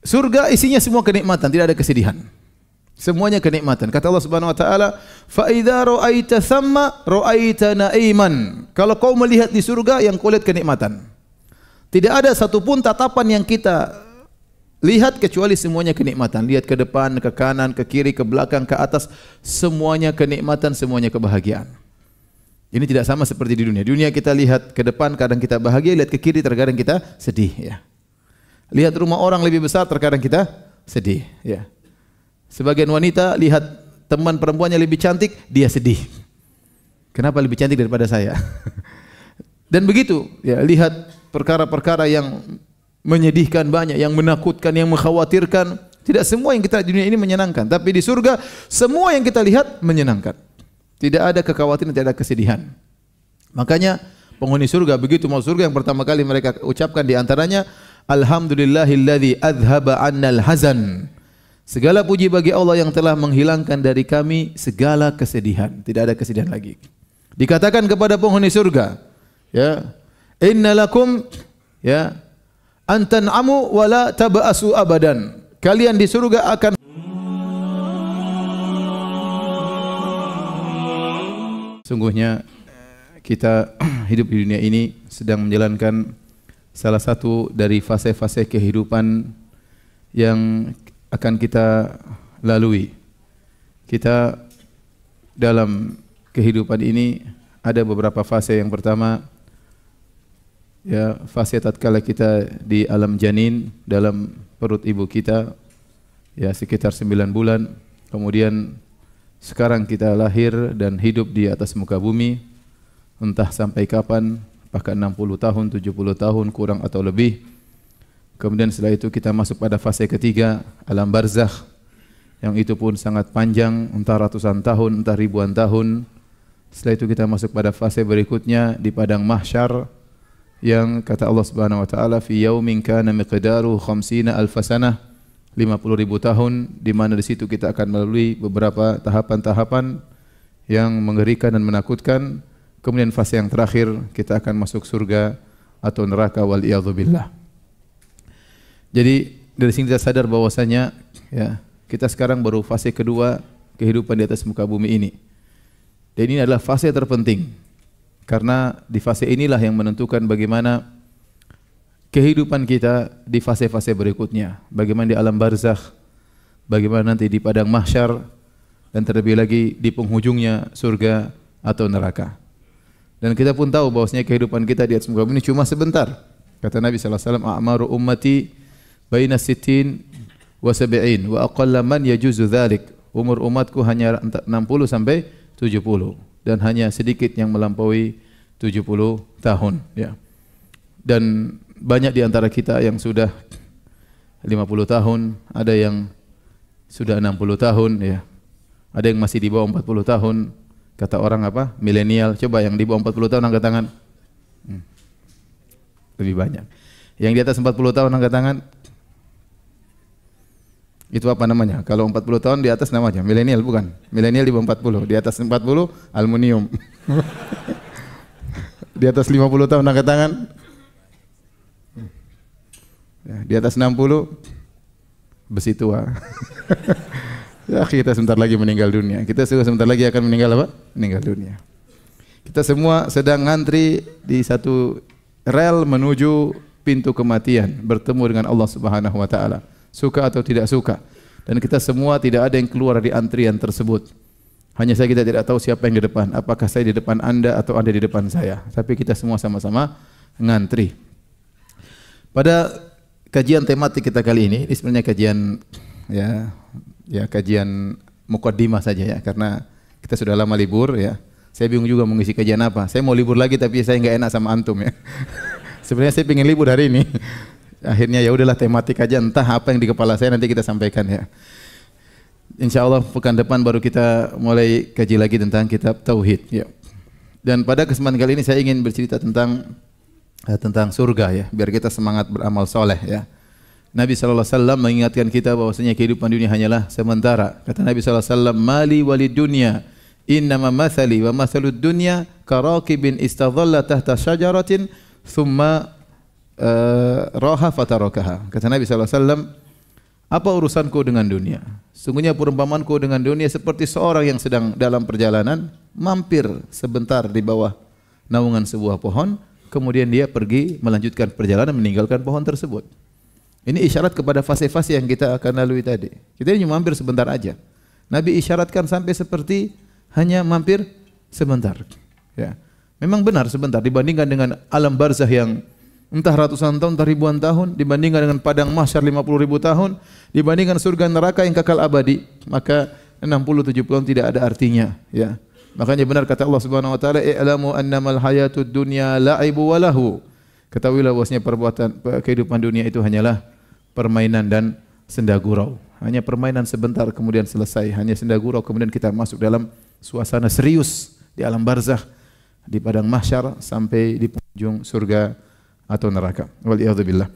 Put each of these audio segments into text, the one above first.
surga isinya semua kenikmatan, tidak ada kesedihan. Semuanya kenikmatan. Kata Allah Subhanahu wa taala, "Fa idza ra'aita thamma ra'aita na'iman." Kalau kau melihat di surga, yang kau lihat kenikmatan. Tidak ada satupun tatapan yang kita lihat kecuali semuanya kenikmatan. Lihat ke depan, ke kanan, ke kiri, ke belakang, ke atas, semuanya kenikmatan, semuanya kebahagiaan. Ini tidak sama seperti di dunia. Di dunia kita lihat ke depan, kadang kita bahagia, lihat ke kiri, terkadang kita sedih, ya. Lihat rumah orang lebih besar, terkadang kita sedih, ya. Sebagian wanita lihat teman perempuannya lebih cantik, dia sedih. Kenapa lebih cantik daripada saya? Dan begitu, ya, lihat perkara-perkara yang menyedihkan banyak, yang menakutkan, yang mengkhawatirkan. Tidak semua yang kita lihat di dunia ini menyenangkan, tapi di surga semua yang kita lihat menyenangkan. Tidak ada kekhawatiran, tidak ada kesedihan. Makanya penghuni surga begitu mau surga, yang pertama kali mereka ucapkan di antaranya, Alhamdulillahilladzi adhaba 'annal hazan. Segala puji bagi Allah yang telah menghilangkan dari kami segala kesedihan. Tidak ada kesedihan lagi. Dikatakan kepada penghuni surga, ya, innalakum, ya, antan'amu wa la taba'asu abadan. Kalian di surga akan sungguhnya kita hidup di dunia ini sedang menjalankan salah satu dari fase-fase kehidupan yang akan kita lalui. Kita dalam kehidupan ini ada beberapa fase. Yang pertama, ya, fase tatkala kita di alam janin, dalam perut ibu kita, ya, sekitar 9 bulan. Kemudian sekarang kita lahir dan hidup di atas muka bumi, entah sampai kapan, bahkan 60 tahun, 70 tahun, kurang atau lebih. Kemudian setelah itu kita masuk pada fase ketiga, alam barzakh, yang itu pun sangat panjang, entah ratusan tahun, entah ribuan tahun. Setelah itu kita masuk pada fase berikutnya di padang mahsyar, yang kata Allah Subhanahu wa taala, fi yaumin kana miqdaru 50 alf sanah, 50.000 tahun, di mana di situ kita akan melalui beberapa tahapan-tahapan yang mengerikan dan menakutkan. Kemudian fase yang terakhir kita akan masuk surga atau neraka, wal iyadzubillah. Jadi dari sini kita sadar bahwasanya, ya, kita sekarang baru fase kedua kehidupan di atas muka bumi ini. Dan ini adalah fase terpenting, karena di fase inilah yang menentukan bagaimana kehidupan kita di fase-fase berikutnya. Bagaimana di alam barzakh, bagaimana nanti di padang mahsyar, dan terlebih lagi di penghujungnya surga atau neraka. Dan kita pun tahu bahwasanya kehidupan kita di atas muka bumi ini cuma sebentar. Kata Nabi sallallahu alaihi wasallam, a'maru ummati baina 60 wa 70 wa aqalla man yajuzu dzalik. Umur umatku hanya 60 sampai 70 dan hanya sedikit yang melampaui 70 tahun, ya. Dan banyak di antara kita yang sudah 50 tahun, ada yang sudah 60 tahun, ya. Ada yang masih di bawah 40 tahun. Kata orang apa? Milenial. Coba yang di bawah 40 tahun angkat tangan. Lebih banyak. Yang di atas 40 tahun angkat tangan. Itu apa namanya? Kalau 40 tahun di atas namanya milenial, bukan? Milenial di bawah 40, di atas 40 aluminium. Di atas 50 tahun angkat tangan. Ya, di atas 60 besi tua. Ya, kita sebentar lagi meninggal dunia. Kita sebentar lagi akan meninggal apa? Meninggal dunia. Kita semua sedang ngantri di satu rel menuju pintu kematian, bertemu dengan Allah Subhanahu wa taala. Suka atau tidak suka, dan kita semua tidak ada yang keluar dari antrian tersebut. Hanya saja kita tidak tahu siapa yang di depan, apakah saya di depan Anda atau Anda di depan saya, tapi kita semua sama-sama ngantri. Pada kajian tematik kita kali ini sebenarnya kajian, ya kajian mukaddimah saja, ya, karena kita sudah lama libur, ya. Saya bingung juga mau ngisi kajian apa. Saya mau libur lagi tapi saya nggak enak sama antum, ya. Sebenarnya saya pengen libur hari ini. Akhirnya ya udahlah tematik aja, entah apa yang di kepala saya nanti kita sampaikan, ya. Insyaallah pekan depan baru kita mulai kaji lagi tentang kitab tauhid, ya. Dan pada kesempatan kali ini saya ingin bercerita tentang surga, ya, biar kita semangat beramal soleh, ya. Nabi sallallahu alaihi wasallam mengingatkan kita bahwasanya kehidupan dunia hanyalah sementara. Kata Nabi sallallahu alaihi wasallam, "Mali walid dunya, innama mathali wa mathalud dunya karakibin istadhalla tahta syajaratin thumma raha fatarakaha." Kata Nabi sallallahu alaihi wasallam, Apa urusanku dengan dunia? Sungguhnya perumpamanku dengan dunia seperti seorang yang sedang dalam perjalanan mampir sebentar di bawah naungan sebuah pohon, kemudian dia pergi melanjutkan perjalanan meninggalkan pohon tersebut. Ini isyarat kepada fase-fase yang kita akan lalui tadi. Kita ini mampir sebentar aja. Nabi isyaratkan sampai seperti hanya mampir sebentar. Ya. Memang benar sebentar dibandingkan dengan alam barzah yang entah ratusan tahun, entah ribuan tahun, dibandingkan dengan padang mahsyar 50.000 tahun, dibandingkan surga neraka yang kekal abadi, maka 60-70 tahun tidak ada artinya. Ya. Makanya benar kata Allah Subhanahu wa taala, "I'lamu annamal hayatud dunya la'ibu wa lahu." Ketahuilah bahwasanya kehidupan dunia itu hanyalah permainan dan senda gurau. Hanya permainan sebentar kemudian selesai, hanya senda gurau kemudian kita masuk dalam suasana serius di alam barzakh, di padang mahsyar sampai di penghujung surga atau neraka. Waliyadzubillah.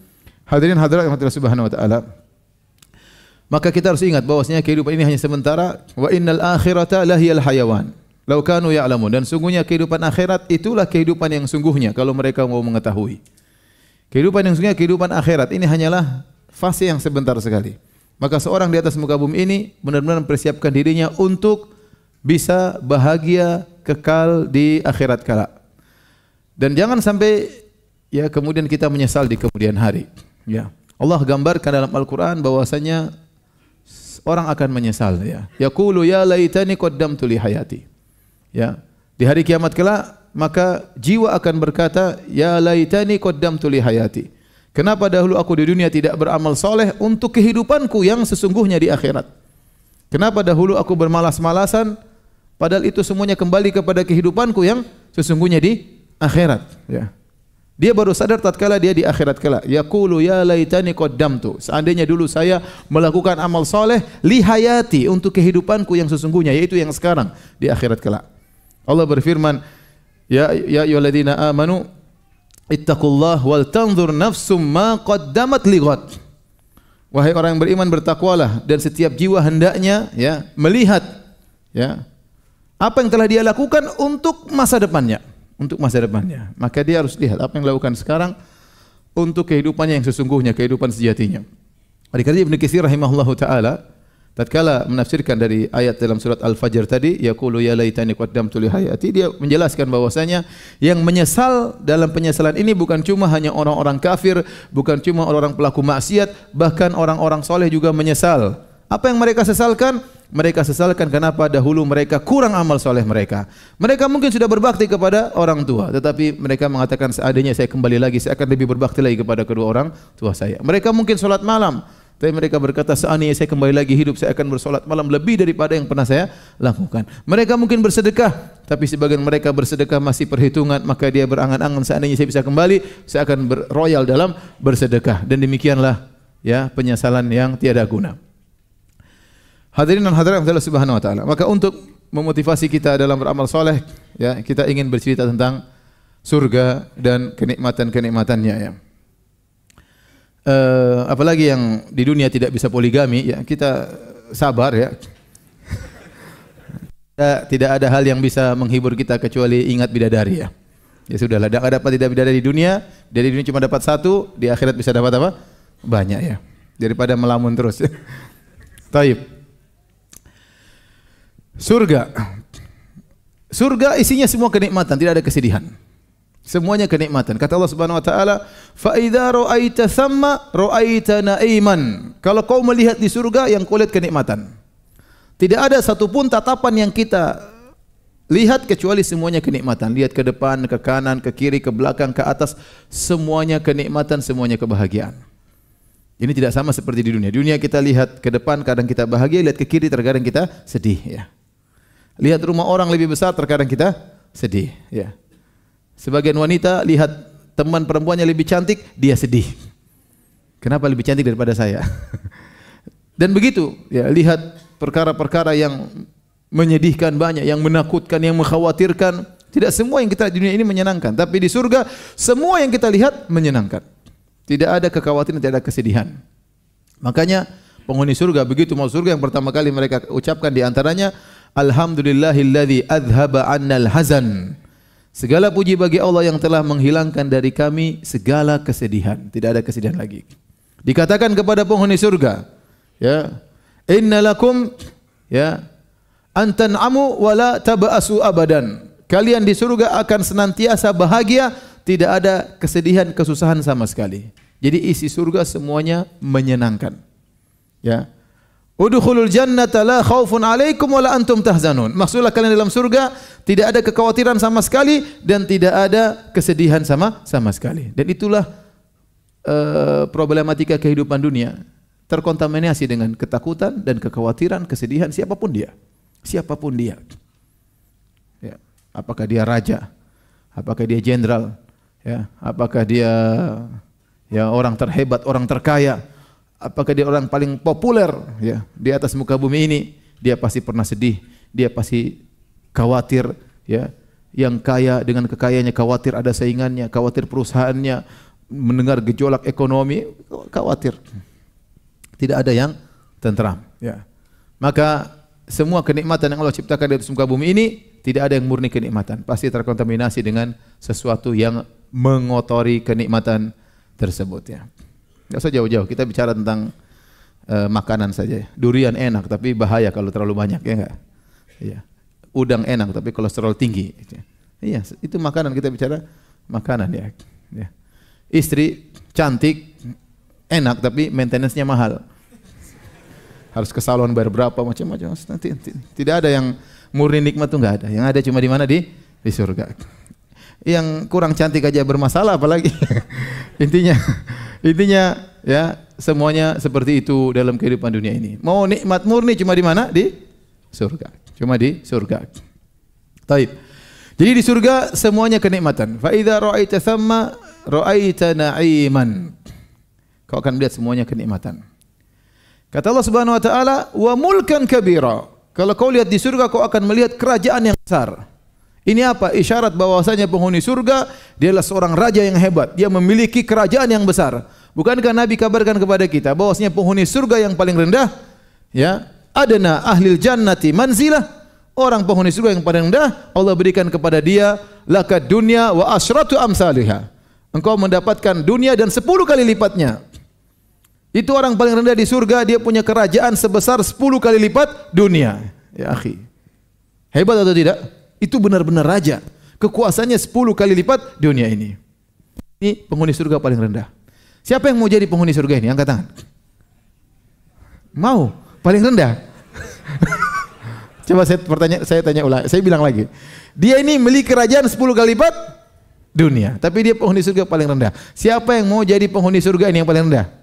Hadirin hadirat yang Allah Subhanahu wa taala. Maka kita harus ingat bahwasanya kehidupan ini hanya sementara. Wa innal akhirata lahiyal hayawan. Lau kanu ya'lamun, dan sungguhnya kehidupan akhirat itulah kehidupan yang sungguhnya kalau mereka mau mengetahui. Kehidupan yang sungguhnya kehidupan akhirat ini hanyalah fase yang sebentar sekali. Maka seorang di atas muka bumi ini benar-benar mempersiapkan dirinya untuk bisa bahagia kekal di akhirat kala. Dan jangan sampai ya kemudian kita menyesal di kemudian hari. Ya. Allah gambarkan dalam Al-Qur'an bahwasanya orang akan menyesal ya. Yaqulu ya laitani qaddamtu li hayati. Ya, di hari kiamat kelak maka jiwa akan berkata, ya laitani qaddamtu li hayati. Kenapa dahulu aku di dunia tidak beramal soleh untuk kehidupanku yang sesungguhnya di akhirat? Kenapa dahulu aku bermalas-malasan padahal itu semuanya kembali kepada kehidupanku yang sesungguhnya di akhirat? Ya. Dia baru sadar tatkala dia di akhirat kelak. Yaqulu ya laitani qaddamtu. Seandainya dulu saya melakukan amal soleh li hayati, untuk kehidupanku yang sesungguhnya, yaitu yang sekarang di akhirat kelak. Allah berfirman, ya ayyuhalladzina amanu ittaqullah wal tanzur nafsum ma qaddamat lighad. Wahai orang yang beriman, bertakwalah dan setiap jiwa hendaknya ya melihat ya apa yang telah dia lakukan untuk masa depannya, untuk masa depannya. Maka dia harus lihat apa yang dilakukan sekarang untuk kehidupannya yang sesungguhnya, kehidupan sejatinya. Oleh karena Ibnu Katsir rahimahullahu taala tatkala menafsirkan dari ayat dalam surat Al-Fajr tadi, yaqulu ya laitani qaddamtu li hayati, dia menjelaskan bahwasanya yang menyesal dalam penyesalan ini bukan cuma hanya orang-orang kafir, bukan cuma orang-orang pelaku maksiat, bahkan orang-orang soleh juga menyesal. Apa yang mereka sesalkan? Mereka sesalkan kenapa dahulu mereka kurang amal soleh mereka. Mereka mungkin sudah berbakti kepada orang tua, tetapi mereka mengatakan seandainya saya kembali lagi, saya akan lebih berbakti lagi kepada kedua orang tua saya. Mereka mungkin sholat malam, tapi mereka berkata seandainya saya kembali lagi hidup, saya akan bersolat malam lebih daripada yang pernah saya lakukan. Mereka mungkin bersedekah, tapi sebagian mereka bersedekah masih perhitungan, maka dia berangan-angan seandainya saya bisa kembali, saya akan berroyal dalam bersedekah. Dan demikianlah ya penyesalan yang tiada guna. Hadirin dan hadirat Allah Subhanahu wa taala. Maka untuk memotivasi kita dalam beramal soleh, ya kita ingin bercerita tentang surga dan kenikmatan-kenikmatannya ya. Apalagi yang di dunia tidak bisa poligami, ya kita sabar ya. Tidak ada hal yang bisa menghibur kita kecuali ingat bidadari ya. Ya sudahlah, tidak dapat tidak bidadari di dunia, dari dunia cuma dapat satu, di akhirat bisa dapat apa? Banyak ya. Daripada melamun terus. Taib. Surga. Surga isinya semua kenikmatan, tidak ada kesedihan. Semuanya kenikmatan. Kata Allah Subhanahu wa taala, "Fa idza ra'aita thamma ra'aita na'iman." Kalau kau melihat di surga, yang kau lihat kenikmatan. Tidak ada satupun tatapan yang kita lihat kecuali semuanya kenikmatan. Lihat ke depan, ke kanan, ke kiri, ke belakang, ke atas, semuanya kenikmatan, semuanya kebahagiaan. Ini tidak sama seperti di dunia. Di dunia kita lihat ke depan, kadang kita bahagia, lihat ke kiri, terkadang kita sedih ya. Lihat rumah orang lebih besar, terkadang kita sedih ya. Sebagian wanita lihat teman perempuannya lebih cantik, dia sedih. Kenapa lebih cantik daripada saya? Dan begitu, ya, lihat perkara-perkara yang menyedihkan banyak, yang menakutkan, yang mengkhawatirkan. Tidak semua yang kita di dunia ini menyenangkan, tapi di surga semua yang kita lihat menyenangkan. Tidak ada kekhawatiran, tidak ada kesedihan. Makanya penghuni surga begitu mau surga, yang pertama kali mereka ucapkan di antaranya, alhamdulillahilladzi adhaba 'annal hazan. Segala puji bagi Allah yang telah menghilangkan dari kami segala kesedihan. Tidak ada kesedihan lagi. Dikatakan kepada penghuni surga, Ya. Inna lakum ya an tan'amu wa la taba'asu abadan. Kalian di surga akan senantiasa bahagia, tidak ada kesedihan, kesusahan sama sekali. Jadi isi surga semuanya menyenangkan. Ya. Udkhulul jannata la khaufun 'alaikum wa la antum tahzanun. Maksudnya kalian dalam surga tidak ada kekhawatiran sama sekali dan tidak ada kesedihan sama sekali. Dan itulah problematika kehidupan dunia. Terkontaminasi dengan ketakutan dan kekhawatiran, kesedihan siapapun dia. Siapapun dia. Ya. Apakah dia raja? Apakah dia jenderal? Ya, apakah dia ya orang terhebat, orang terkaya? Apakah dia orang paling populer ya di atas muka bumi ini? Dia pasti pernah sedih, dia pasti khawatir ya. Yang kaya dengan kekayaannya khawatir ada saingannya, khawatir perusahaannya mendengar gejolak ekonomi, khawatir. Tidak ada yang tentram ya. Maka semua kenikmatan yang Allah ciptakan di atas muka bumi ini tidak ada yang murni kenikmatan, pasti terkontaminasi dengan sesuatu yang mengotori kenikmatan tersebut ya. Enggak usah jauh-jauh, kita bicara tentang makanan saja. Durian enak tapi bahaya kalau terlalu banyak ya enggak? Iya. Udang enak tapi kolesterol tinggi. Iya, itu makanan, kita bicara makanan ya. Ya. Istri cantik, enak tapi maintenance-nya mahal. Harus ke salon bayar berapa macam-macam. Tidak ada yang murni nikmat, tuh enggak ada. Yang ada cuma di mana, di surga. Yang kurang cantik aja bermasalah apalagi. intinya ya semuanya seperti itu dalam kehidupan dunia ini. Mau nikmat murni cuma di mana? Di surga. Cuma di surga. Taib. Jadi di surga semuanya kenikmatan. Fa idza ra'aita thamma ra'aita na'iman. Kau akan melihat semuanya kenikmatan. Kata Allah Subhanahu wa taala, "Wa mulkan kabira." Kalau kau lihat di surga kau akan melihat kerajaan yang besar. Ini apa? Isyarat bahwasanya penghuni surga dia adalah seorang raja yang hebat. Dia memiliki kerajaan yang besar. Bukankah Nabi kabarkan kepada kita bahwasanya penghuni surga yang paling rendah ya, adna ahlil jannati manzilah. Orang penghuni surga yang paling rendah Allah berikan kepada dia lakad dunya wa asyratu amsalihha. Engkau mendapatkan dunia dan 10 kali lipatnya. Itu orang paling rendah di surga, dia punya kerajaan sebesar 10 kali lipat dunia. Ya akhi. Hebat atau tidak? Itu benar-benar raja. Kekuasaannya 10 kali lipat dunia ini. Ini penghuni surga paling rendah. Siapa yang mau jadi penghuni surga ini? Angkat tangan. Mau? Paling rendah? Coba saya tanya ulang. Saya bilang lagi. Dia ini milik kerajaan 10 kali lipat dunia. Tapi dia penghuni surga paling rendah. Siapa yang mau jadi penghuni surga ini yang paling rendah?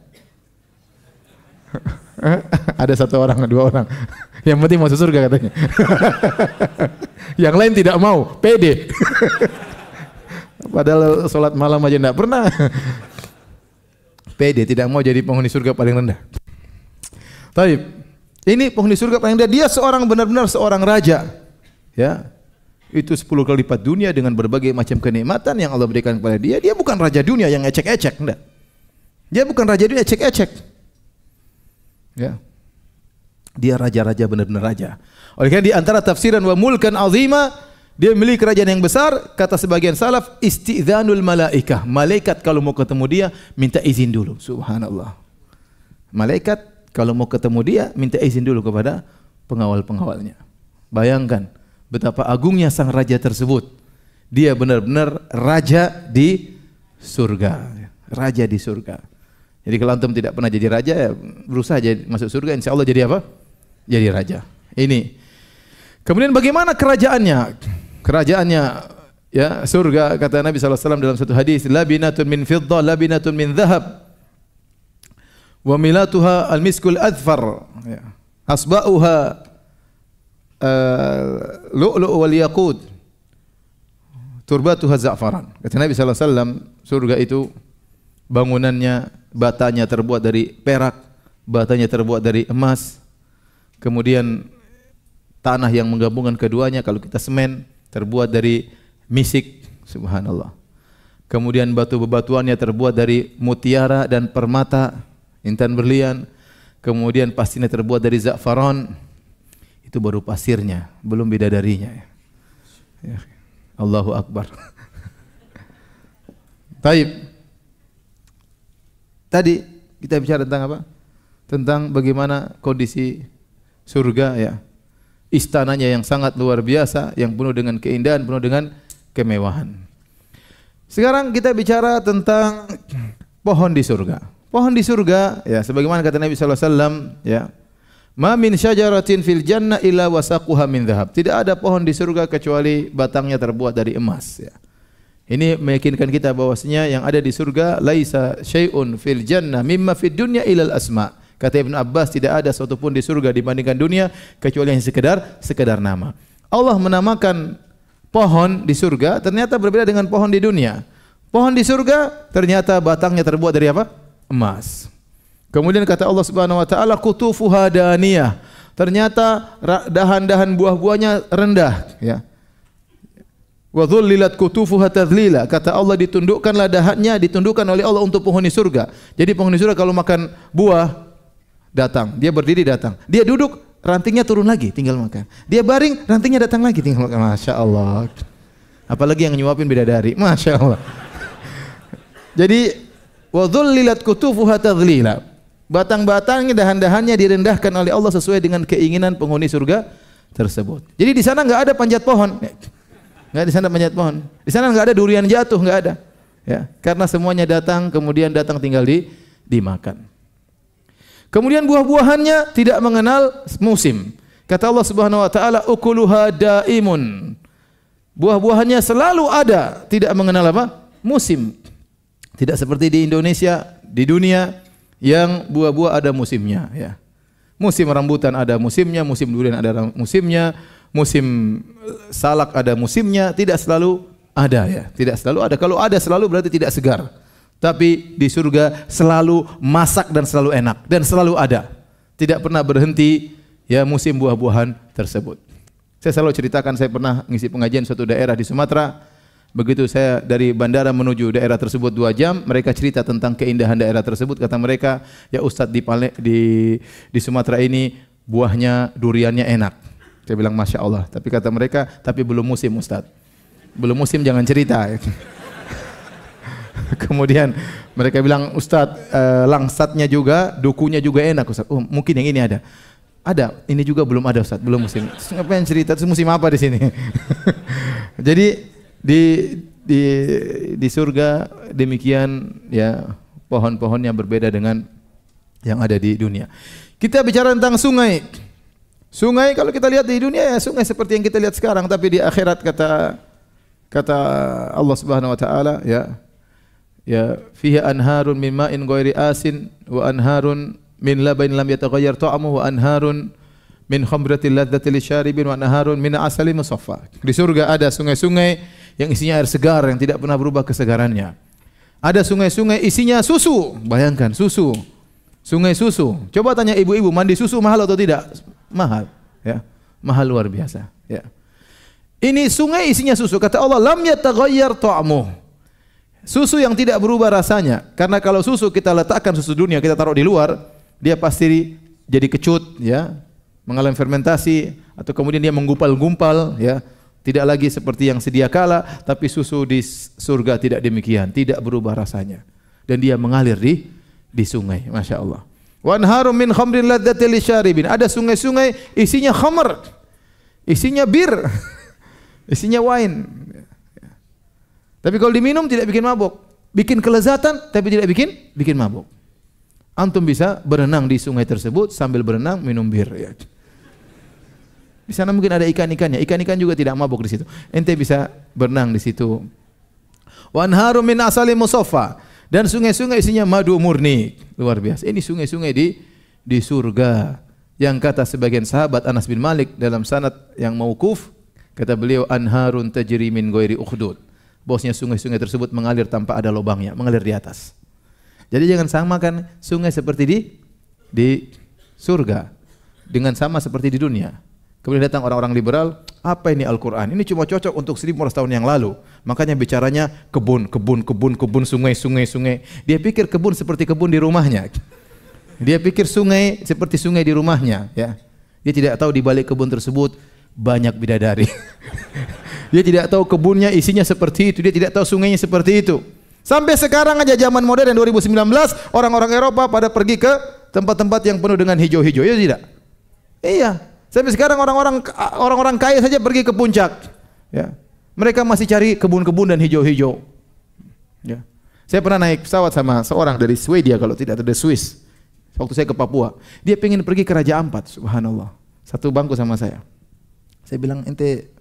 Ada 1 orang, 2 orang. Yang penting masuk surga katanya. Yang lain tidak mau, pede. Padahal sholat malam aja tidak pernah. Pede, tidak mau jadi penghuni surga paling rendah. Taib. Ini penghuni surga paling rendah. Dia seorang benar-benar seorang raja. Ya. Itu 10 kali lipat dunia dengan berbagai macam kenikmatan yang Allah berikan kepada dia. Dia bukan raja dunia yang ecek-ecek, enggak. Dia bukan raja dunia ecek-ecek. Ya. Dia raja-raja, benar-benar raja. Oleh karena di antara tafsiran wa mulkan azima, dia memiliki kerajaan yang besar. Kata sebagian salaf, istidzanul malaikah. Malaikat kalau mau ketemu dia minta izin dulu. Subhanallah. Malaikat kalau mau ketemu dia minta izin dulu kepada pengawal-pengawalnya. Bayangkan betapa agungnya sang raja tersebut. Dia benar-benar raja di surga. Raja di surga. Jadi kalau antum tidak pernah jadi raja, ya berusaha jadi masuk surga, insya Allah jadi apa? Jadi raja. Ini. Kemudian bagaimana kerajaannya? Kerajaannya ya surga, kata Nabi SAW dalam satu hadis, labinatun min fiddah, labinatun min dhahab, wa milatuha al-miskul adfar, ya. Asba'uha lu'lu' wal yaqud, turbatuha za'faran. Kata Nabi SAW, surga itu bangunannya, batanya terbuat dari perak, batanya terbuat dari emas. Kemudian tanah yang menggabungkan keduanya kalau kita semen terbuat dari misik, subhanallah. Kemudian batu bebatuannya terbuat dari mutiara dan permata, intan berlian. Kemudian pastinya terbuat dari za'faran. Itu baru pasirnya, belum bidadarinya. Ya. Allahu Akbar. Taib. Tadi kita bicara tentang apa? tentang bagaimana kondisi surga ya. Istananya yang sangat luar biasa, yang penuh dengan keindahan, penuh dengan kemewahan. Sekarang kita bicara tentang pohon di surga. Pohon di surga ya, sebagaimana kata Nabi sallallahu alaihi wasallam ya. Ma min syajaratin fil jannah illa wasaquha min dhahab. Tidak ada pohon di surga kecuali batangnya terbuat dari emas ya. Ini meyakinkan kita bahwasanya yang ada di surga laisa syai'un fil jannah mimma fid dunya ilal asma. Kata Ibn Abbas, tidak ada sesuatu pun di surga dibandingkan dunia kecuali yang sekedar nama. Allah menamakan pohon di surga ternyata berbeda dengan pohon di dunia. Pohon di surga ternyata batangnya terbuat dari apa? Emas. Kemudian kata Allah Subhanahu wa taala qutufuha daniyah. Ternyata dahan-dahan buah-buahnya rendah ya. Wa dhullilat qutufuha tadlila. Kata Allah ditundukkanlah dahannya, ditundukkan oleh Allah untuk penghuni surga. Jadi penghuni surga kalau makan buah datang, dia berdiri datang. Dia duduk, rantingnya turun lagi, tinggal makan. Dia baring, rantingnya datang lagi, tinggal makan. Masya Allah. Apalagi yang nyuapin bidadari. Masya Allah. Jadi wa dhullilat qutufuha tadlila. Batang-batangnya, dahan-dahannya direndahkan oleh Allah sesuai dengan keinginan penghuni surga tersebut. Jadi di sana enggak ada panjat pohon. Enggak di sana panjat pohon. Di sana enggak ada durian jatuh, enggak ada. Ya, karena semuanya datang kemudian datang tinggal dimakan. Kemudian buah-buahannya tidak mengenal musim. Kata Allah Subhanahu wa taala ukuluha daimun. Buah-buahannya selalu ada, tidak mengenal apa? Musim. Tidak seperti di Indonesia, di dunia yang buah-buah ada musimnya ya. Musim rambutan ada musimnya, musim durian ada musimnya, musim salak ada musimnya, tidak selalu ada ya. Tidak selalu ada. Kalau ada selalu berarti tidak segar. Tapi di surga selalu masak dan selalu enak dan selalu ada. Tidak pernah berhenti ya musim buah-buahan tersebut. Saya selalu ceritakan saya pernah ngisi pengajian suatu daerah di Sumatera. Begitu saya dari bandara menuju daerah tersebut 2 jam, mereka cerita tentang keindahan daerah tersebut. Kata mereka, ya Ustadz di Sumatera ini buahnya, duriannya enak. Saya bilang Masya Allah. Tapi kata mereka, tapi belum musim Ustadz. Belum musim jangan cerita. Kemudian mereka bilang Ustadz langsatnya juga, dukunya juga enak Ustadz. Oh mungkin yang ini ada. Ada, ini juga belum ada Ustadz, belum musim. Ngapain cerita? Terus musim apa di sini? Jadi di surga demikian ya pohon-pohonnya berbeda dengan yang ada di dunia. Kita bicara tentang sungai. Sungai kalau kita lihat di dunia ya sungai seperti yang kita lihat sekarang, tapi di akhirat kata Allah Subhanahu wa taala ya fiha anharun min ma'in ghairi asin wa anharun min labanin lam yataghayyar ta'amuhu wa anharun min khamratil ladzatil lisyaribin wa anharun min asalin musaffa. Di surga ada sungai-sungai yang isinya air segar yang tidak pernah berubah kesegarannya. Ada sungai-sungai isinya susu. Bayangkan susu. Sungai susu. Coba tanya ibu-ibu, mandi susu mahal atau tidak? Mahal, ya. Mahal luar biasa, ya. Ini sungai isinya susu. Kata Allah, lam yataghayyar ta'amuh. Susu yang tidak berubah rasanya. Karena kalau susu kita letakkan susu dunia, kita taruh di luar, dia pasti jadi kecut, ya. Mengalami fermentasi atau kemudian dia menggumpal-gumpal, ya. Tidak lagi seperti yang sedia kala, tapi susu di surga tidak demikian, tidak berubah rasanya. Dan dia mengalir di sungai, Masya Allah. Wa anharum min khamrin ladzatil lisyaribin. Ada sungai-sungai isinya khamr, isinya bir, isinya wine. Tapi kalau diminum tidak bikin mabuk. Bikin kelezatan tapi tidak bikin mabuk. Antum bisa berenang di sungai tersebut sambil berenang minum bir ya. Di sana mungkin ada ikan-ikannya. Ikan-ikan juga tidak mabuk di situ. Ente bisa berenang di situ. Wa anharum min asalin musaffa. Dan sungai-sungai isinya madu murni. Luar biasa. Ini sungai-sungai di surga. Yang kata sebagian sahabat Anas bin Malik dalam sanad yang mauquf, kata beliau anharun tajri min ghairi ukhdud. Bosnya sungai-sungai tersebut mengalir tanpa ada lubangnya, mengalir di atas. Jadi jangan samakan sungai seperti di surga dengan sama seperti di dunia. Kemudian datang orang-orang liberal, apa ini Al-Quran? Ini cuma cocok untuk 1400 tahun yang lalu. Makanya bicaranya kebun, sungai. Dia pikir kebun seperti kebun di rumahnya. Dia pikir sungai seperti sungai di rumahnya. Ya. Dia tidak tahu di balik kebun tersebut banyak bidadari. Dia tidak tahu kebunnya isinya seperti itu. Dia tidak tahu sungainya seperti itu. Sampai sekarang aja zaman modern 2019 orang-orang Eropa pada pergi ke tempat-tempat yang penuh dengan hijau-hijau, ya tidak? Iya. Sampai sekarang orang-orang kaya saja pergi ke puncak. Ya. Mereka masih cari kebun-kebun dan hijau-hijau. Ya. Saya pernah naik pesawat sama seorang dari Swedia kalau tidak dari Swiss. Waktu saya ke Papua, dia pengen pergi ke Raja Ampat, subhanallah. Satu bangku sama saya. Saya bilang, ente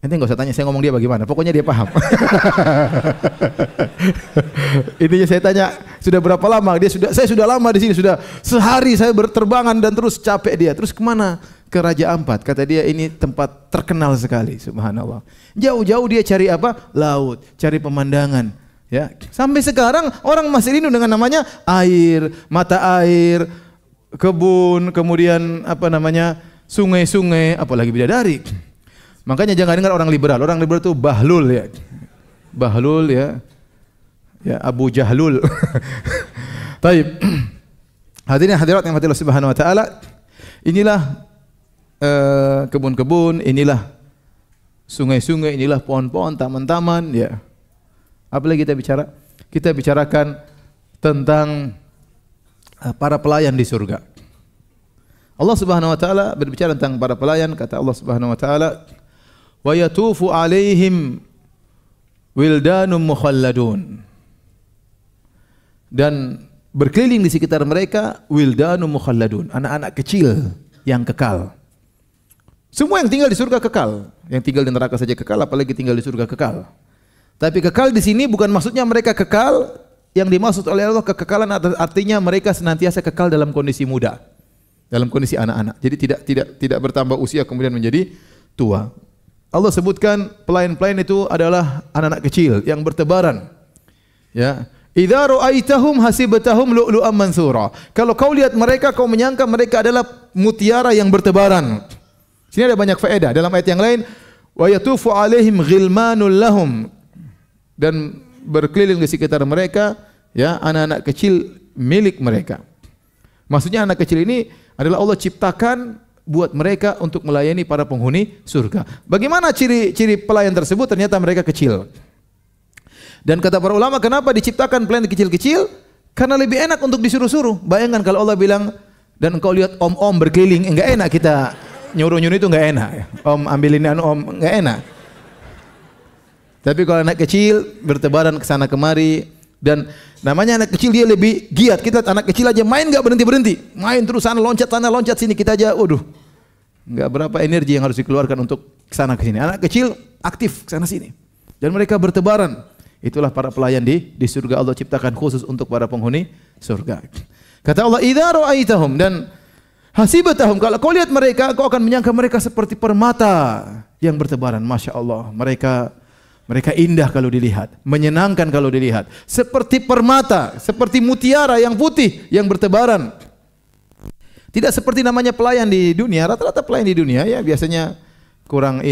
enggak usah tanya saya ngomong dia bagaimana, pokoknya dia paham. Intinya saya tanya, sudah berapa lama? Saya sudah lama di sini, sudah sehari saya berterbangan dan terus capek dia. Terus kemana? Ke Raja Ampat. Kata dia ini tempat terkenal sekali, subhanallah. Jauh-jauh dia cari apa? Laut, cari pemandangan. Ya, sampai sekarang orang masih rindu dengan namanya air, mata air, kebun, kemudian apa namanya? Sungai-sungai, apalagi bidadari. Makanya jangan dengar orang liberal. Orang liberal itu bahlul ya. Bahlul ya. Ya Abu Jahlul. Baik. Hadirin hadirat yang Allah Subhanahu wa taala, inilah kebun-kebun, inilah sungai-sungai, inilah pohon-pohon, taman-taman ya. Apalagi kita bicara? Kita bicarakan tentang para pelayan di surga. Allah Subhanahu wa taala berbicara tentang para pelayan, kata Allah Subhanahu wa taala, wa yatufu alaihim wildanum mukhalladun, dan berkeliling di sekitar mereka wildanum mukhalladun, anak-anak kecil yang kekal. Semua yang tinggal di surga kekal, yang tinggal di neraka saja kekal, apalagi tinggal di surga kekal. Tapi kekal di sini bukan maksudnya mereka kekal, yang dimaksud oleh Allah kekekalan artinya mereka senantiasa kekal dalam kondisi muda, dalam kondisi anak-anak. Jadi tidak bertambah usia kemudian menjadi tua. Allah sebutkan pelayan-pelayan itu adalah anak-anak kecil yang bertebaran. Ya. Idza ra'aitahum hasibtahum lu'lu'an mansura. Kalau kau lihat mereka, kau menyangka mereka adalah mutiara yang bertebaran. Sini ada banyak faedah. Dalam ayat yang lain, wa yatufu 'alaihim ghilmanul lahum, dan berkeliling di sekitar mereka ya anak-anak kecil milik mereka. Maksudnya anak kecil ini adalah Allah ciptakan buat mereka untuk melayani para penghuni surga. Bagaimana ciri-ciri pelayan tersebut? Ternyata mereka kecil. Dan kata para ulama, kenapa diciptakan pelayan kecil-kecil? Karena lebih enak untuk disuruh-suruh. Bayangkan kalau Allah bilang, dan engkau lihat om-om berkeliling, enggak enak kita nyuruh-nyuruh itu enggak enak. Om ambilin om, enggak enak. Tapi kalau anak kecil bertebaran ke sana kemari, dan namanya anak kecil dia lebih giat. Kita anak kecil aja main enggak berhenti-berhenti. Main terus sana loncat sini, kita aja waduh. Enggak berapa energi yang harus dikeluarkan untuk ke sana ke sini. Anak kecil aktif ke sana sini. Dan mereka bertebaran. Itulah para pelayan di surga. Allah ciptakan khusus untuk para penghuni surga. Kata Allah, "Idza ra'aitahum," dan hasibatahum, kalau kau lihat mereka, kau akan menyangka mereka seperti permata yang bertebaran. Masya Allah, mereka indah kalau dilihat, menyenangkan kalau dilihat, seperti permata, seperti mutiara yang putih yang bertebaran. Tidak seperti namanya pelayan di dunia. Rata-rata pelayan di dunia ya biasanya kurang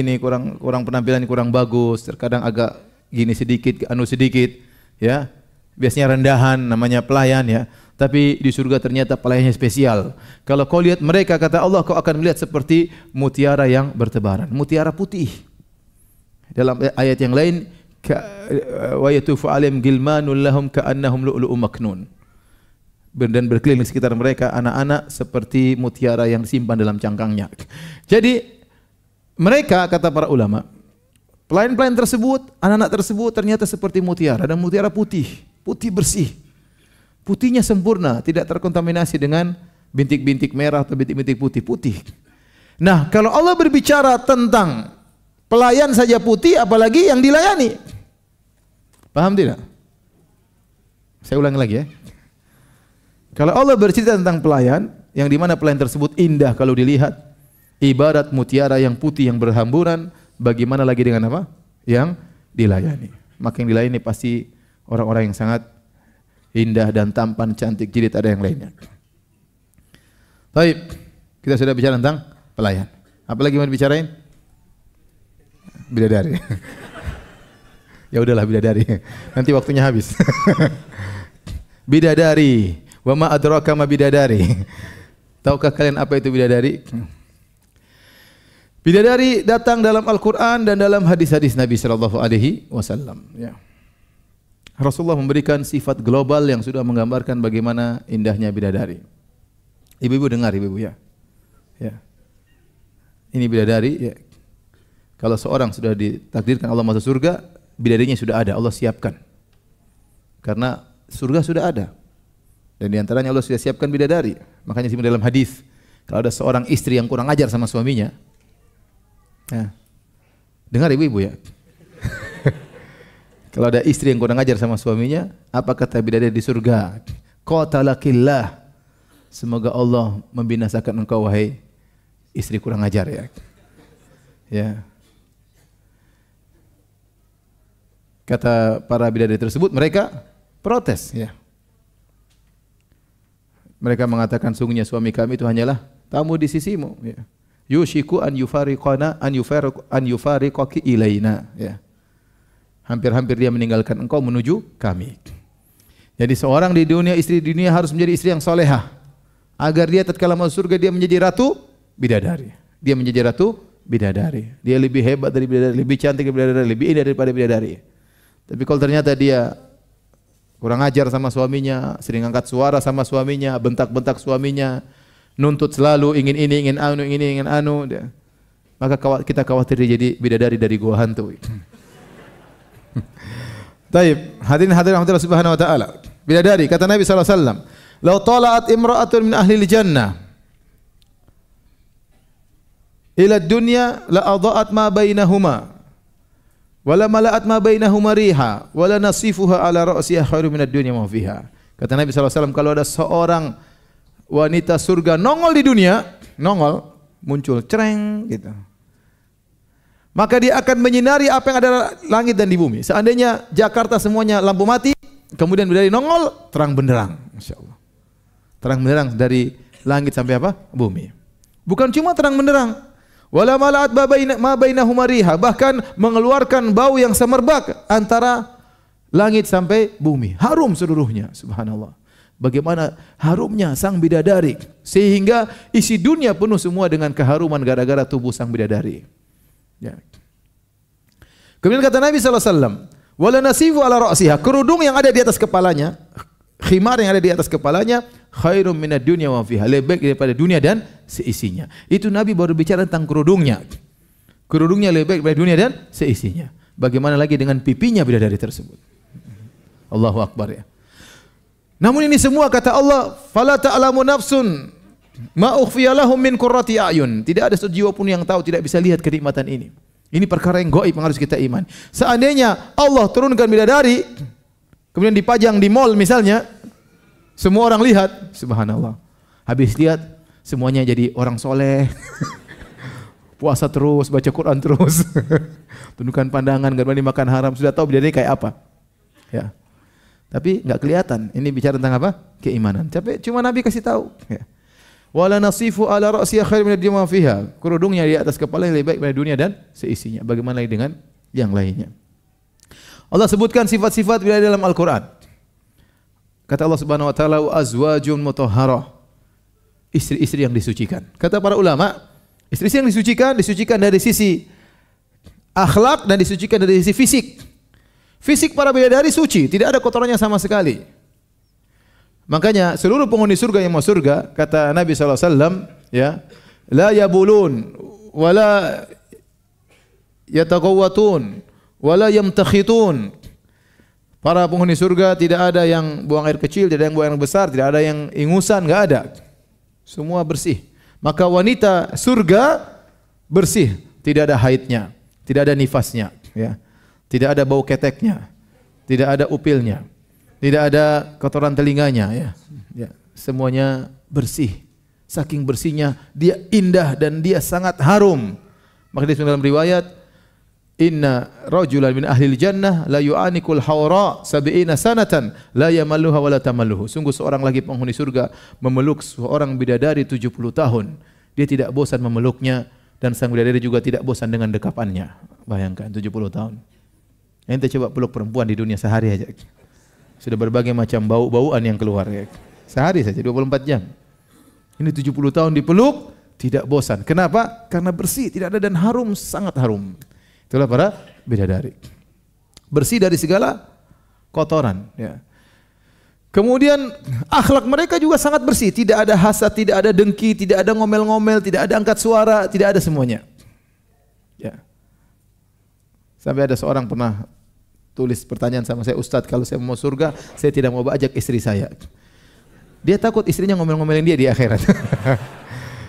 penampilan kurang bagus, terkadang agak gini sedikit, anu sedikit, ya. Biasanya rendahan namanya pelayan ya. Tapi di surga ternyata pelayannya spesial. Kalau kau lihat mereka, kata Allah, kau akan melihat seperti mutiara yang bertebaran, mutiara putih. Dalam ayat yang lain, wa yatufu alaihim gilmanul lahum ka'annahum lu'lu'um maknun. Dan berkeliling sekitar mereka anak-anak seperti mutiara yang disimpan dalam cangkangnya. Jadi mereka, kata para ulama, pelayan-pelayan tersebut, anak-anak tersebut ternyata seperti mutiara, dan mutiara putih bersih. Putihnya sempurna, tidak terkontaminasi dengan bintik-bintik merah atau bintik-bintik putih. Nah, kalau Allah berbicara tentang pelayan saja putih, apalagi yang dilayani. Paham tidak? Saya ulangi lagi ya. Kalau Allah bercerita tentang pelayan, yang dimana pelayan tersebut indah kalau dilihat, ibarat mutiara yang putih yang berhamburan, bagaimana lagi dengan apa? Yang dilayani. Maka yang dilayani pasti orang-orang yang sangat indah dan tampan, cantik, jilid, ada yang lainnya. Baik, kita sudah bicara tentang pelayan. Apa lagi mau dibicarain? Bidadari. Ya udahlah bidadari. Nanti waktunya habis. Bidadari. Wa ma adraka ma bidadari. Tahukah kalian apa itu bidadari? Bidadari datang dalam Al-Qur'an dan dalam hadis-hadis Nabi sallallahu alaihi wasallam, ya. Rasulullah memberikan sifat global yang sudah menggambarkan bagaimana indahnya bidadari. Ibu-ibu dengar, ibu-ibu ya. Ya. Ini bidadari ya. Kalau seorang sudah ditakdirkan Allah masuk surga, bidadarinya sudah ada, Allah siapkan. Karena surga sudah ada. Dan di antaranya Allah sudah siapkan bidadari. Makanya dalam hadis, kalau ada seorang istri yang kurang ajar sama suaminya, ya, dengar ibu-ibu ya. Kalau ada istri yang kurang ajar sama suaminya, apa kata bidadari di surga? Qatalakillah. Semoga Allah membinasakan engkau wahai istri kurang ajar ya. Ya. Kata para bidadari tersebut, mereka protes ya. Mereka mengatakan sungguhnya suami kami itu hanyalah tamu di sisimu ya. Yushiku an yufariqana an yufariqaki ilaina ya. Hampir-hampir dia meninggalkan engkau menuju kami. Jadi seorang di dunia, istri di dunia harus menjadi istri yang solehah. Agar dia tatkala masuk surga dia menjadi ratu bidadari. Dia menjadi ratu bidadari. Dia lebih hebat dari bidadari, lebih cantik dari bidadari, lebih indah daripada bidadari. Tapi kalau ternyata dia kurang ajar sama suaminya, sering angkat suara sama suaminya, bentak-bentak suaminya, nuntut selalu ingin ini, ingin anu, maka kita khawatir dia jadi bidadari dari gua hantu. Taib, hadirin rahmatullah subhanahu wa ta'ala. Bidadari, kata Nabi SAW, "Lau tala'at imra'atun min ahli jannah ila dunya la adha'at ma bainahuma wala mala'at ma bainahuma riha wala nasifuha ala ra'siha khairu minad dunya ma fiha." Kata Nabi SAW, kalau ada seorang wanita surga nongol di dunia, nongol, muncul, cereng gitu, maka dia akan menyinari apa yang ada langit dan di bumi. Seandainya Jakarta semuanya lampu mati, kemudian dari nongol, terang benderang, Masya Allah. Terang benderang dari langit sampai apa? Bumi. Bukan cuma terang benderang, wala mala'at ma bainahuma riha, bahkan mengeluarkan bau yang semerbak antara langit sampai bumi. Harum seluruhnya, subhanallah. Bagaimana harumnya sang bidadari, sehingga isi dunia penuh semua dengan keharuman gara-gara tubuh sang bidadari. Ya. Kemudian kata Nabi SAW, wala nasifu ala ra'siha, kerudung yang ada di atas kepalanya, khimar yang ada di atas kepalanya, khairum minad dunya wa fiha, lebih baik daripada dunia dan seisinya. Itu Nabi baru bicara tentang kerudungnya. Kerudungnya lebih baik daripada dunia dan seisinya. Bagaimana lagi dengan pipinya bidadari tersebut? Allahu Akbar ya. Namun ini semua kata Allah, fala ta'lamu nafsun ma ukhfiya lahum min qurrati a'yun. Tidak ada sejiwa pun yang tahu, tidak bisa lihat kenikmatan ini. Ini perkara yang gaib yang harus kita iman. Seandainya Allah turunkan bidadari, kemudian dipajang di mall misalnya, semua orang lihat, subhanallah. Habis lihat, semuanya jadi orang soleh. Puasa terus, baca Quran terus. Tundukkan pandangan, enggak berani makan haram. Sudah tahu bidadari kayak apa. Ya. Tapi enggak kelihatan. Ini bicara tentang apa? Keimanan. Tapi cuma Nabi kasih tahu. Ya. Wala nasifu ala ra'siha khair min ad-dunya ma fiha. Kerudungnya di atas kepala lebih baik daripada dunia dan seisinya. Bagaimana lagi dengan yang lainnya? Allah sebutkan sifat-sifat bidadari dalam Al-Qur'an. Kata Allah Subhanahu wa taala, wa azwajun mutahharah. Istri-istri yang disucikan. Kata para ulama, istri-istri yang disucikan dari sisi akhlak dan disucikan dari sisi fisik. Fisik para bidadari suci, tidak ada kotorannya sama sekali. Makanya seluruh penghuni surga yang mau surga, kata Nabi SAW, ya, la yabulun, wala yataqawwatun, wala yamtakhitun. Para penghuni surga tidak ada yang buang air kecil, tidak ada yang buang air besar, tidak ada yang ingusan, enggak ada. Semua bersih. Maka wanita surga bersih, tidak ada haidnya, tidak ada nifasnya, ya. Tidak ada bau keteknya, tidak ada upilnya. Tidak ada kotoran telinganya, ya. Ya, semuanya bersih. Saking bersihnya dia indah dan dia sangat harum. Maka disebut dalam riwayat, inna rajulan min ahlil jannah la yu'anikul hawra sab'ina sanatan la yamalluha wa la tamalluhu. Sungguh seorang lagi penghuni surga memeluk seorang bidadari 70 tahun. Dia tidak bosan memeluknya dan sang bidadari juga tidak bosan dengan dekapannya. Bayangkan 70 tahun. Ente coba peluk perempuan di dunia sehari aja. Sudah berbagai macam bau-bauan yang keluar ya. Sehari saja 24 jam. Ini 70 tahun dipeluk tidak bosan. Kenapa? Karena bersih, tidak ada dan harum, sangat harum. Itulah para bidadari. Bersih dari segala kotoran. Ya. Kemudian akhlak mereka juga sangat bersih, tidak ada hasad, tidak ada dengki, tidak ada ngomel-ngomel, tidak ada angkat suara, tidak ada semuanya. Ya. Sampai ada seorang pernah tulis pertanyaan sama saya, Ustadz, kalau saya mau surga, saya tidak mau ajak istri saya. Dia takut istrinya ngomel-ngomelin dia di akhirat.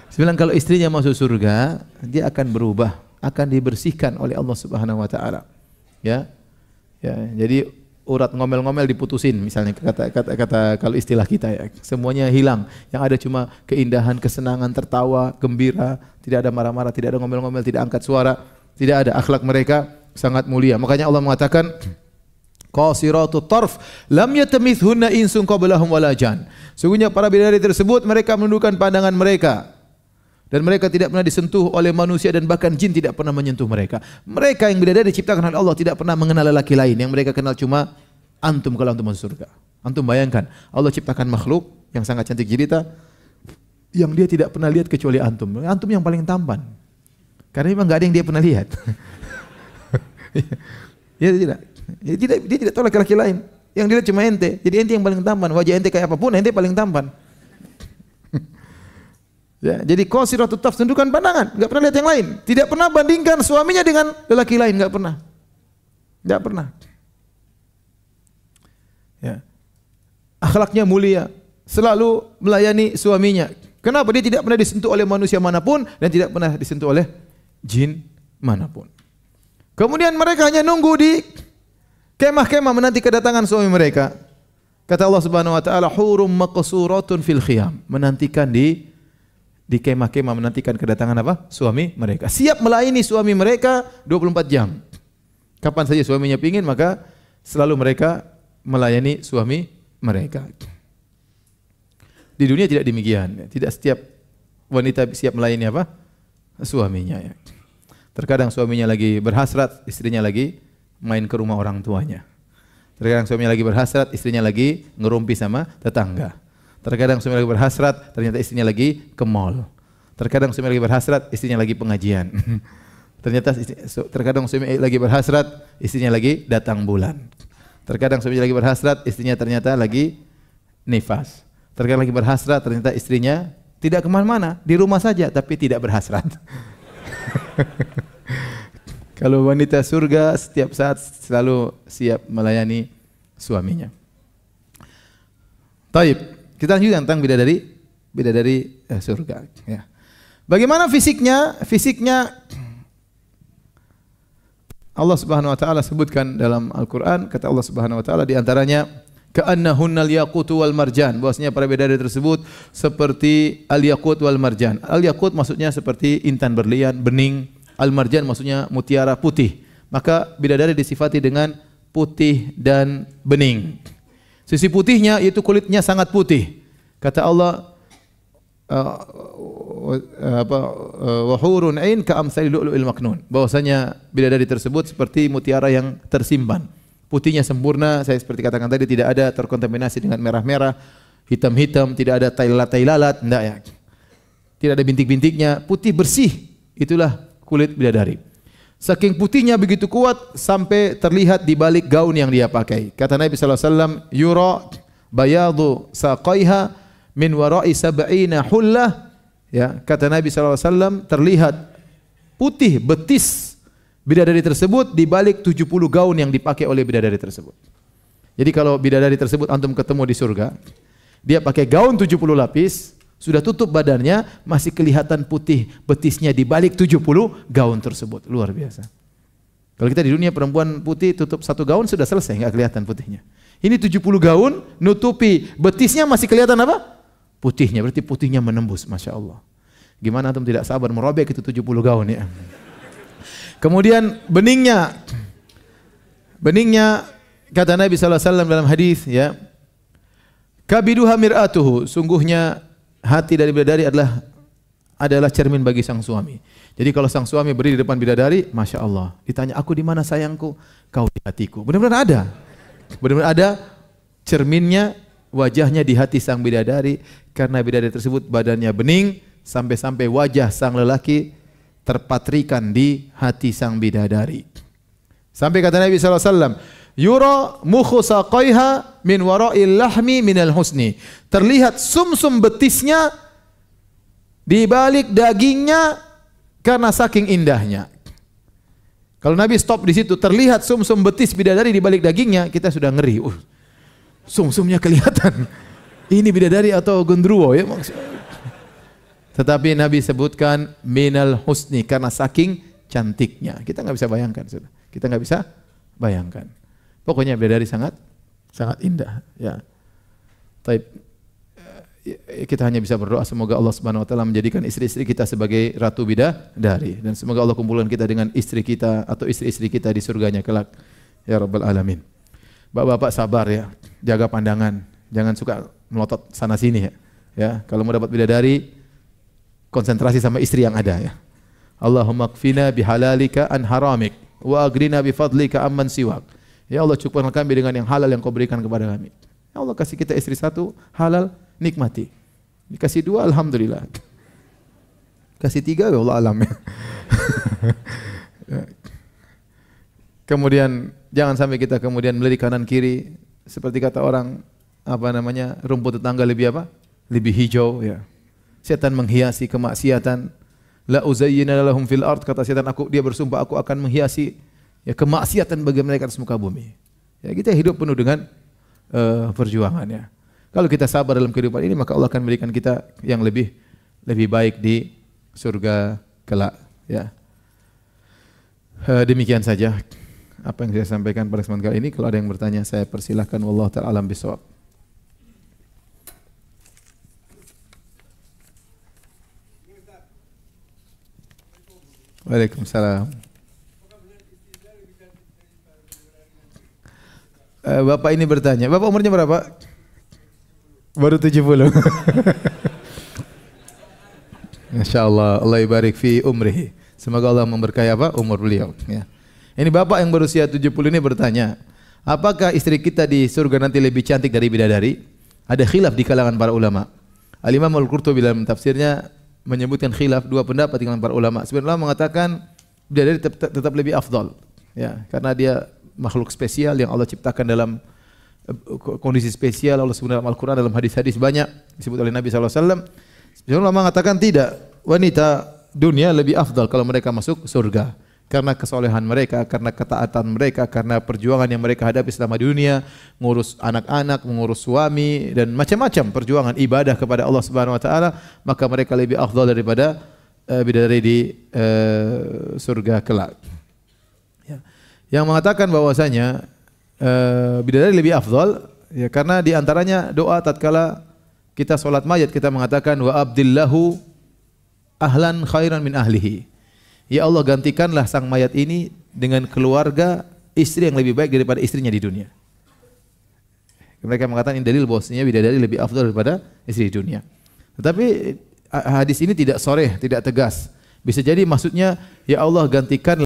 Saya bilang kalau istrinya masuk surga, dia akan berubah, akan dibersihkan oleh Allah Subhanahu wa taala. Ya. Ya, jadi urat ngomel-ngomel diputusin misalnya kata kalau istilah kita ya. Semuanya hilang. Yang ada cuma keindahan, kesenangan, tertawa, gembira, tidak ada marah-marah, tidak ada ngomel-ngomel, tidak angkat suara, tidak ada. Akhlak mereka sangat mulia. Makanya Allah mengatakan qasiratut tarf lam yatamithunna insun qablahum wala jan. Sungguhnya para bidadari tersebut mereka menundukkan pandangan mereka dan mereka tidak pernah disentuh oleh manusia dan bahkan jin tidak pernah menyentuh mereka. Mereka yang bidadari diciptakan oleh Allah tidak pernah mengenal lelaki lain. Yang mereka kenal cuma antum kalau antum masuk surga. Antum bayangkan Allah ciptakan makhluk yang sangat cantik jelita yang dia tidak pernah lihat kecuali antum. Antum yang paling tampan. Karena memang enggak ada yang dia pernah lihat. Dia tidak tahu laki-laki lain. Yang dilihat cuma ente. Jadi ente yang paling tampan. Wajah ente kayak apapun, ente paling tampan. Ya, jadi qasiratut tarf, tundukan pandangan, enggak pernah lihat yang lain. Tidak pernah bandingkan suaminya dengan lelaki lain, enggak pernah. Enggak pernah. Ya. Akhlaknya mulia, selalu melayani suaminya. Kenapa? Dia tidak pernah disentuh oleh manusia manapun dan tidak pernah disentuh oleh jin manapun. Kemudian mereka hanya nunggu di kemah-kemah menanti kedatangan suami mereka. Kata Allah Subhanahu wa taala, hurum maqsuratun fil khiyam, menantikan di kemah-kemah, menantikan kedatangan apa? Suami mereka. Siap melayani suami mereka 24 jam. Kapan saja suaminya pingin, maka selalu mereka melayani suami mereka. Di dunia tidak demikian. Tidak setiap wanita siap melayani apa? Suaminya. Ya. Terkadang suaminya lagi berhasrat, istrinya lagi main ke rumah orang tuanya. Terkadang suaminya lagi berhasrat, istrinya lagi ngerumpi sama tetangga. Terkadang suami lagi berhasrat, ternyata istrinya lagi ke mall. Terkadang suami lagi berhasrat, istrinya lagi pengajian. Terkadang suami lagi berhasrat, istrinya lagi datang bulan. Terkadang suami lagi berhasrat, istrinya ternyata lagi nifas. Terkadang lagi berhasrat, ternyata istrinya tidak kemana-mana, di rumah saja, tapi tidak berhasrat. Kalau wanita surga setiap saat selalu siap melayani suaminya. Taib. Kita lanjutkan tentang bidadari surga. Ya. Bagaimana fisiknya? Fisiknya Allah Subhanahu wa taala sebutkan dalam Al-Qur'an, kata Allah Subhanahu wa taala di antaranya ka'annahunnal yaqutu wal marjan, bahwasanya para bidadari tersebut seperti al-yaqut wal marjan. Al-yaqut maksudnya seperti intan berlian, bening. Al-marjan maksudnya mutiara putih. Maka bidadari disifati dengan putih dan bening. Sisi putihnya itu kulitnya sangat putih. Kata Allah wa hurun ain ka'amsali lu'lu'il maknun. Bahwasanya bidadari tersebut seperti mutiara yang tersimpan. Putihnya sempurna, saya seperti katakan tadi tidak ada terkontaminasi dengan merah-merah, hitam-hitam, tidak ada tailalat, enggak ya. Tidak ada bintik-bintiknya, putih bersih. Itulah kulit bidadari. Saking putihnya begitu kuat sampai terlihat di balik gaun yang dia pakai. Kata Nabi sallallahu alaihi wasallam, "Yura bayadu saqaiha min wara'i sab'ina hullah." Ya, kata Nabi sallallahu alaihi wasallam, terlihat putih betis bidadari tersebut di balik 70 gaun yang dipakai oleh bidadari tersebut. Jadi kalau bidadari tersebut antum ketemu di surga, dia pakai gaun 70 lapis, sudah tutup badannya, masih kelihatan putih betisnya di balik 70 gaun tersebut. Luar biasa. Kalau kita di dunia perempuan putih tutup satu gaun sudah selesai, enggak kelihatan putihnya. Ini 70 gaun nutupi betisnya masih kelihatan apa? Putihnya, berarti putihnya menembus, Masya Allah. Gimana antum tidak sabar merobek itu 70 gaun ya. Kemudian beningnya kata Nabi sallallahu alaihi wasallam dalam hadis ya, kabiduha mir'atuhu, sungguhnya hati dari bidadari adalah cermin bagi sang suami. Jadi kalau sang suami berdiri di depan bidadari, Masya Allah, ditanya, aku di mana sayangku? Kau di hatiku. Benar-benar ada. Benar-benar ada cerminnya, wajahnya di hati sang bidadari, karena bidadari tersebut badannya bening, sampai-sampai wajah sang lelaki terpatrikan di hati sang bidadari. Sampai kata Nabi SAW, Yura mukhu saqaiha min wara'il lahmi minal husni. Terlihat sumsum betisnya di balik dagingnya karena saking indahnya. Kalau Nabi stop di situ, terlihat sumsum betis bidadari di balik dagingnya, kita sudah ngeri. Sumsumnya kelihatan. Ini bidadari atau gendruwo ya maksudnya. Tetapi Nabi sebutkan minal husni karena saking cantiknya. Kita nggak bisa bayangkan, sudah. Kita nggak bisa bayangkan. Pokoknya bidadari sangat indah. Ya. Taib. Kita hanya bisa berdoa semoga Allah Subhanahu wa taala menjadikan istri-istri kita sebagai ratu bidadari dan semoga Allah kumpulkan kita dengan istri kita atau istri-istri kita di surganya kelak ya rabbal alamin. Bapak-bapak sabar ya, jaga pandangan, jangan suka melotot sana sini ya. Ya, kalau mau dapat bidadari konsentrasi sama istri yang ada ya. Allahumma qfina bihalalika an haramik wa aghrina bifadlika amman siwak. Ya Allah, cukupkanlah kami dengan yang halal yang kau berikan kepada kami. Ya Allah, kasih kita istri satu halal, nikmati. Dikasih dua, alhamdulillah. Kasih tiga, ya Allah alam ya. Kemudian jangan sampai kita kemudian melirik kanan kiri seperti kata orang rumput tetangga lebih apa? Lebih hijau ya. Setan menghiasi kemaksiatan. La uzayyina lahum fil ard, kata setan, dia bersumpah aku akan menghiasi ya kemaksiatan bagi mereka di muka bumi. Ya, kita hidup penuh dengan perjuangan ya. Kalau kita sabar dalam kehidupan ini, maka Allah akan memberikan kita yang lebih baik di surga kelak. Ya. Demikian saja apa yang saya sampaikan pada kesempatan kali ini. Kalau ada yang bertanya, saya persilahkan. Wallahu ta'ala alam bisawab. Waalaikumsalam. Bapak ini bertanya, Bapak umurnya berapa? Baru 70. Masya Allah, Allah ibarik fi umrihi. Semoga Allah memberkahi umur beliau. Ya. Ini bapak yang berusia 70 ini bertanya, apakah istri kita di surga nanti lebih cantik dari bidadari? Ada khilaf di kalangan para ulama. Al-Imam Al-Qurtubi dalam tafsirnya menyebutkan khilaf, dua pendapat di kalangan para ulama. Sebenarnya mengatakan bidadari tetap lebih afdal. Ya, karena dia makhluk spesial yang Allah ciptakan dalam kondisi spesial. Allah sebut dalam Al-Quran, dalam hadis-hadis banyak disebut oleh Nabi SAW. Sebenarnya ulama mengatakan tidak, wanita dunia lebih afdal kalau mereka masuk surga karena kesolehan mereka, karena ketaatan mereka, karena perjuangan yang mereka hadapi selama di dunia, mengurus anak-anak, mengurus suami dan macam-macam perjuangan ibadah kepada Allah Subhanahu wa taala, maka mereka lebih afdal daripada bidadari di surga kelak. Ya. Yang mengatakan bahwasanya bidadari lebih afdal ya, karena di antaranya doa tatkala kita salat mayat, kita mengatakan wa abdillahu ahlan khairan min ahlihi. Ya Allah, gantikanlah sang mayat ini dengan keluarga, istri yang lebih baik daripada istrinya di dunia. Mereka mengatakan ini dalil bahwasanya bidadari lebih afdal daripada istri di dunia. Tetapi hadis ini tidak sharih, tidak tegas. Bisa jadi maksudnya ya Allah, gantikanlah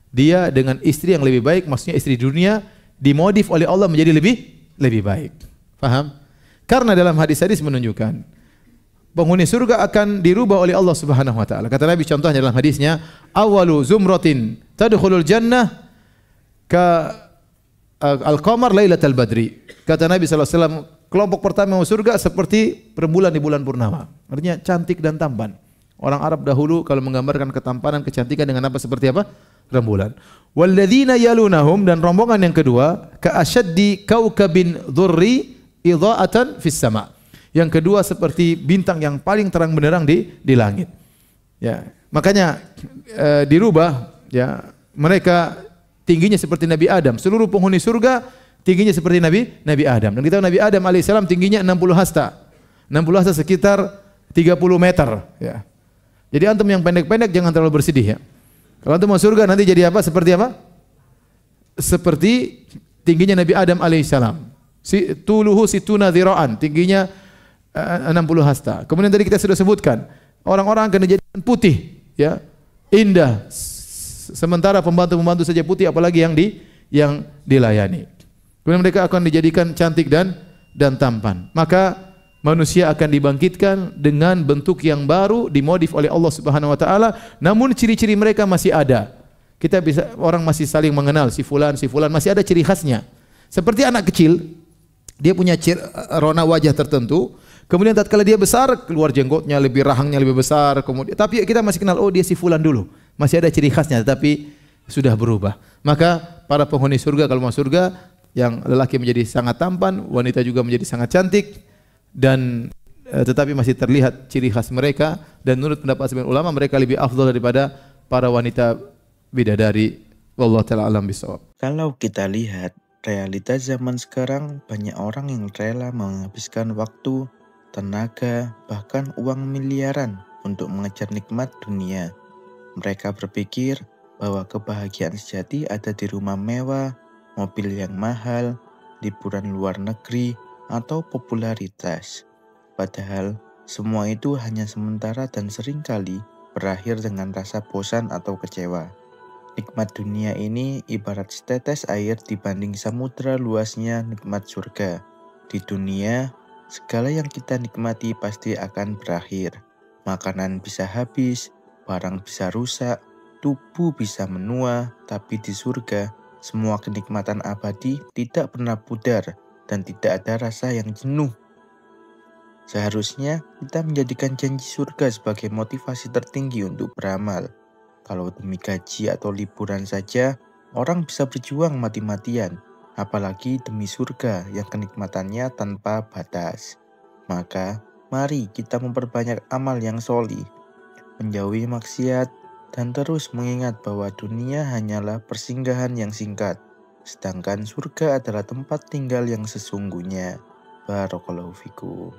dia dengan istri yang lebih baik, maksudnya istri di dunia dimodif oleh Allah menjadi lebih baik. Paham? Karena dalam hadis-hadis menunjukkan penghuni surga akan dirubah oleh Allah Subhanahu wa taala. Kata Nabi contohnya dalam hadisnya, awalu zumratin tadkhulul jannah ka al-qamar lailatal badri. Kata Nabi sallallahu alaihi wasallam, kelompok pertama masuk surga seperti rembulan di bulan purnama. Artinya cantik dan tampan. Orang Arab dahulu kalau menggambarkan ketampanan, kecantikan dengan apa? Seperti apa? Rembulan. Walladzina yalunahum, dan rombongan yang kedua, ka asyaddi kaukabin dzurri idha'atan fis sama'. Yang kedua seperti bintang yang paling terang benderang di langit. Ya, makanya dirubah ya, mereka tingginya seperti Nabi Adam. Seluruh penghuni surga tingginya seperti Nabi Adam. Dan kita tahu Nabi Adam alaihissalam tingginya 60 hasta. 60 hasta sekitar 30 meter ya. Jadi antum yang pendek-pendek jangan terlalu bersedih ya. Kalau antum masuk surga nanti jadi apa? Seperti apa? Seperti tingginya Nabi Adam alaihissalam. Tuluhu situna dhira'an, tingginya 60 hasta. Kemudian tadi kita sudah sebutkan, orang-orang akan dijadikan putih, ya, indah. Sementara pembantu-pembantu saja putih, apalagi yang dilayani. Kemudian mereka akan dijadikan cantik dan tampan. Maka manusia akan dibangkitkan dengan bentuk yang baru, dimodif oleh Allah Subhanahu wa taala, namun ciri-ciri mereka masih ada. Kita bisa, orang masih saling mengenal si fulan masih ada ciri khasnya. Seperti anak kecil, dia punya rona wajah tertentu. Kemudian tatkala dia besar, keluar jenggotnya lebih, rahangnya lebih besar. Kemudian, tapi kita masih kenal, oh dia si fulan dulu. Masih ada ciri khasnya, tetapi sudah berubah. Maka para penghuni surga kalau masuk surga, yang lelaki menjadi sangat tampan, wanita juga menjadi sangat cantik, dan tetapi masih terlihat ciri khas mereka. Dan menurut pendapat sebagian ulama, mereka lebih afdal daripada para wanita bidadari. Wallahu ta'ala alam bisawab. Kalau kita lihat realita zaman sekarang, banyak orang yang rela menghabiskan waktu, tenaga, bahkan uang miliaran untuk mengejar nikmat dunia. Mereka berpikir bahwa kebahagiaan sejati ada di rumah mewah, mobil yang mahal, liburan luar negeri, atau popularitas. Padahal semua itu hanya sementara dan seringkali berakhir dengan rasa bosan atau kecewa. Nikmat dunia ini ibarat setetes air dibanding samudra luasnya nikmat surga. Di dunia, segala yang kita nikmati pasti akan berakhir. Makanan bisa habis, barang bisa rusak, tubuh bisa menua, tapi di surga, semua kenikmatan abadi tidak pernah pudar dan tidak ada rasa yang jenuh. Seharusnya kita menjadikan janji surga sebagai motivasi tertinggi untuk beramal. Kalau demi gaji atau liburan saja, orang bisa berjuang mati-matian, apalagi demi surga yang kenikmatannya tanpa batas. Maka, mari kita memperbanyak amal yang sholih, menjauhi maksiat, dan terus mengingat bahwa dunia hanyalah persinggahan yang singkat, sedangkan surga adalah tempat tinggal yang sesungguhnya. Barakallahu fikum.